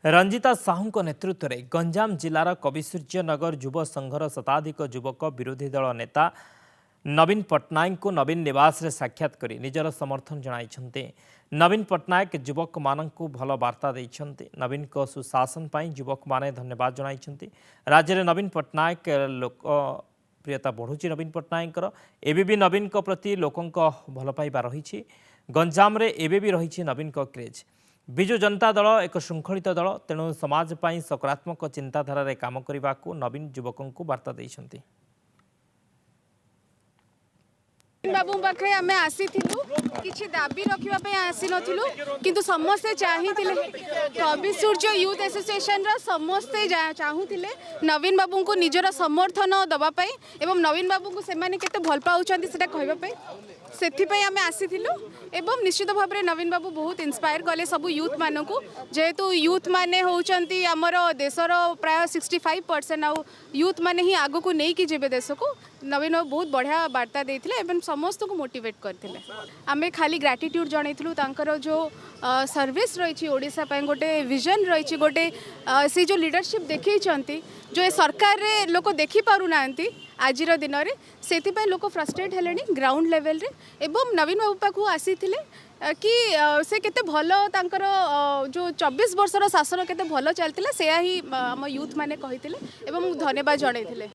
रंजिता साहू नेतृत्व में गंजाम जिलार कविसूर्यनगर युव संघर शताधिक युवक विरोधी दल नेता नवीन पट्टनायक को नवीन निवास रे साक्षात करी निजर समर्थन जणाइछन्ते। नवीन पट्टनायक युवक मानकु भल वार्ता देइछन्ते। नवीन को सुशासन पाई युवक माने धन्यवाद जणाइछन्ते। राज्य रे नवीन पट्टनायक लोक प्रियता बढ़ुची। नवीन पट्टनायक एबे भी नवीन को प्रति लोकंक भल पाइबा रहिछि। गंजाम रे एबे भी रहिछि नवीन को क्रेज। विजु जनता दल एक श्रृंखलित दल, तेणु समाज पाई सकारात्मक चिंताधारा रे काम करने को नवीन युवकों को वार्ता देइछन्ति। बाबू पाखे आम आसी किसी दाबी रखापी आसी नु किंतु समस्ते चाहिए कविसूर्य यूथ एसोसिएशन समस्ते चाहूले नवीन बाबू को निजर समर्थन दवापाई एवं नवीन बाबू को सेमाने केते भल पाउछन्ति सेटा कहबापई से आम आसीलु एवं निश्चित भाव में नवीन बाबू बहुत इंस्पायर कले सब यूथ मान को जेहेतु यूथ माने होउछन्ति हमर देशर प्राय 65% आउ यूथ माने ही आगो को नहीं कि जेबे देश को नवीन बाबू बहुत बढ़िया वार्ता देथिले एवं समस्त को मोटिवेट करथिले। आमे खाली ग्रेटिट्यूड जणैथिलु तांकर जो सर्विस रही ओडिशा पय गोटे विजन रही गोटे से जो लीडरशिप देखैछन्ति जो सरकार रे लोक देखि पारु नांती आज दिन में से लोक फ्रस्ट्रेट हेले ग्राउंड लेवल रे एवं नवीन बाबू पाखु आसी कि से केते भल तांकर जो 24 वर्षर शासन केते भल चलतिला से ही आम यूथ माने कहिथिले एवं धन्यवाद जणैथिले।